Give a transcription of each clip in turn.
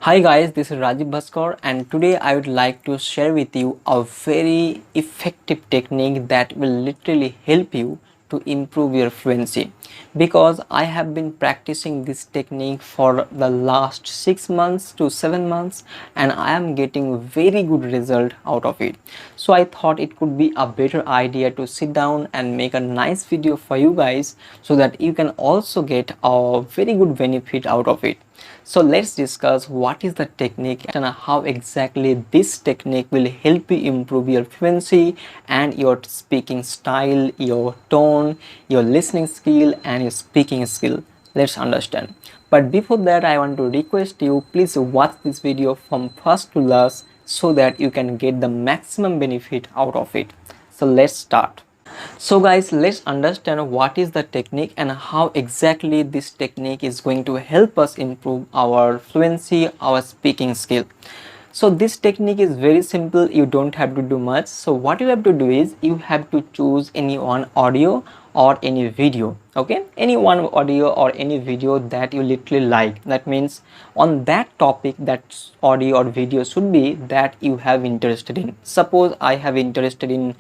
Hi guys, this is Rajib Bhaskar and today I would like to share with you a very effective technique that will literally help you to improve your fluency, because I have been practicing this technique for the last 6 months to 7 months and I am getting very good result out of it. So I thought it could be a better idea to sit down and make a nice video for you guys so that you can also get a very good benefit out of it. So let's discuss what is the technique and how exactly this technique will help you improve your fluency and your speaking style, your tone, your listening skill and your speaking skill. Let's understand. But before that, I want to request you, please watch this video from first to last so that you can get the maximum benefit out of it. So let's start. So guys, let's understand what is the technique and how exactly this technique is going to help us improve our fluency, our speaking skill. So this technique is very simple. You don't have to do much. So what you have to do is you have to choose any one audio or any video. Okay, any one audio or any video that you literally like. That means on that topic, that audio or video should be that you have interested in. Suppose I have interested in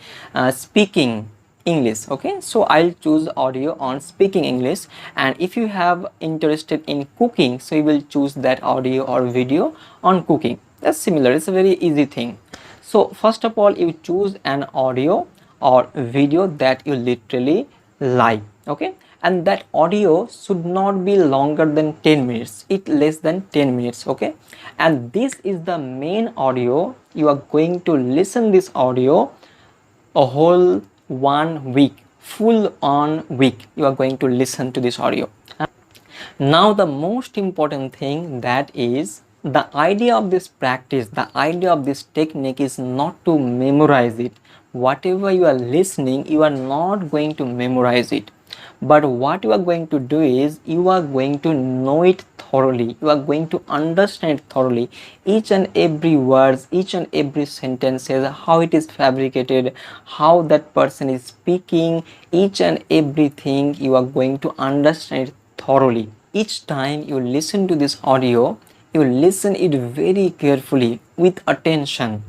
speaking English. Okay, so I'll choose audio on speaking English, and if you have interested in cooking, so you will choose that audio or video on cooking. That's similar. It's a very easy thing. So first of all, you choose an audio or video that you literally like. Okay, and that audio should not be longer than 10 minutes, it less than 10 minutes. Okay, and this is the main audio. You are going to listen this audio a whole 1 week, full on week you are going to listen to this audio. Now the most important thing, that is the idea of this practice, the idea of this technique is not to memorize it. Whatever you are listening, you are not going to memorize it, but what you are going to do is you are going to know it thoroughly. You are going to understand it thoroughly, each and every words, each and every sentences, how it is fabricated, how that person is speaking, each and everything you are going to understand it thoroughly. Each time you listen to this audio, you listen it very carefully with attention,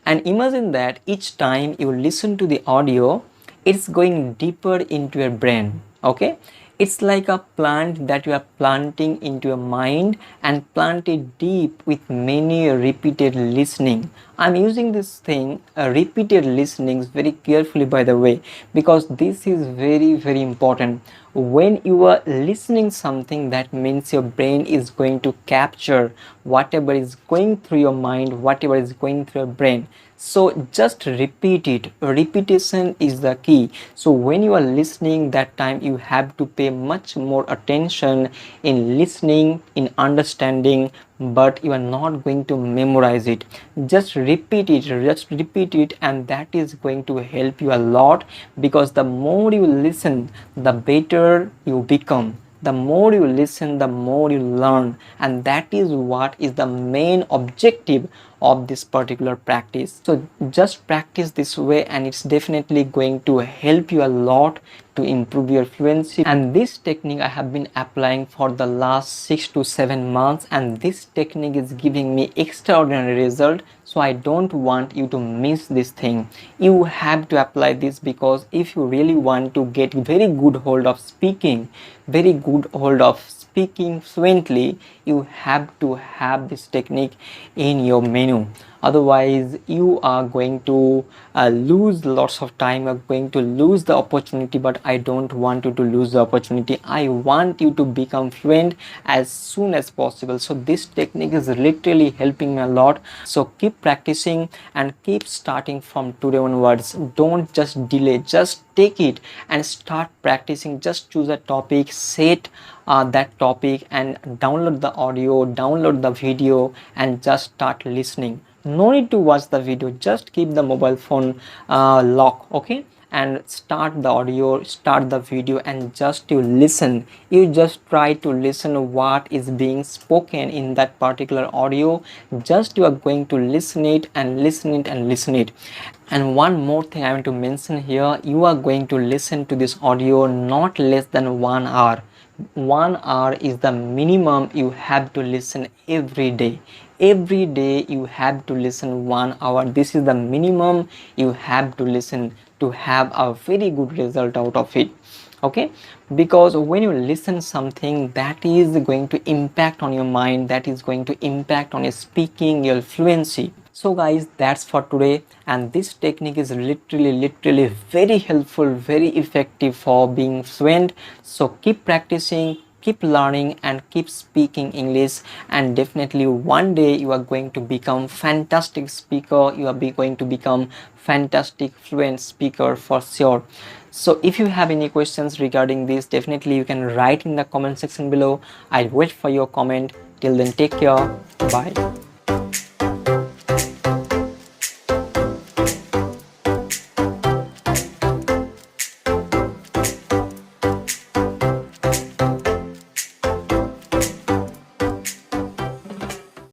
and imagine that each time you listen to the audio, it's going deeper into your brain. Okay, it's like a plant that you are planting into your mind and plant it deep with many repeated listening. I'm using this thing, repeated listenings, very carefully, by the way, because this is very important. When you are listening something, that means your brain is going to capture whatever is going through your mind, whatever is going through your brain. So just repeat it. Repetition is the key. So when you are listening, that time you have to pay much more attention in listening, in understanding, but you are not going to memorize it. Just repeat it, and that is going to help you a lot, because the more you listen, the better you become. The more you listen, the more you learn, and that is what is the main objective of this particular practice. So just practice this way and it's definitely going to help you a lot to improve your fluency. And this technique I have been applying for the last 6 to 7 months, and this technique is giving me extraordinary result. So I don't want you to miss this thing. You have to apply this, because if you really want to get very good hold of speaking, very good hold of speaking fluently, you have to have this technique in your menu. Otherwise you are going to lose lots of time, you are going to lose the opportunity. But I don't want you to lose the opportunity. I want you to become fluent as soon as possible. So this technique is literally helping me a lot. So keep practicing and keep starting from today onwards. Don't just delay, just take it and start practicing. Just choose a topic, set that topic, and download the audio, download the video, and just start listening. No need to watch the video, just keep the mobile phone lock. Okay, and start the audio, start the video, and just you listen. You just try to listen what is being spoken in that particular audio. Just you are going to listen it and listen it and listen it. And one more thing I want to mention here, you are going to listen to this audio not less than 1 hour, 1 hour is the minimum you have to listen every day. Every day you have to listen 1 hour. This is the minimum you have to listen to have a very good result out of it. Okay, because when you listen something, that is going to impact on your mind, that is going to impact on your speaking, your fluency. So guys, that's for today, and this technique is literally very helpful, very effective for being fluent. So keep practicing, keep learning, and keep speaking English, and definitely one day you are going to become fantastic speaker, you are going to become fantastic fluent speaker for sure. So if you have any questions regarding this, definitely you can write in the comment section below. I'll wait for your comment. Till then, take care. Bye.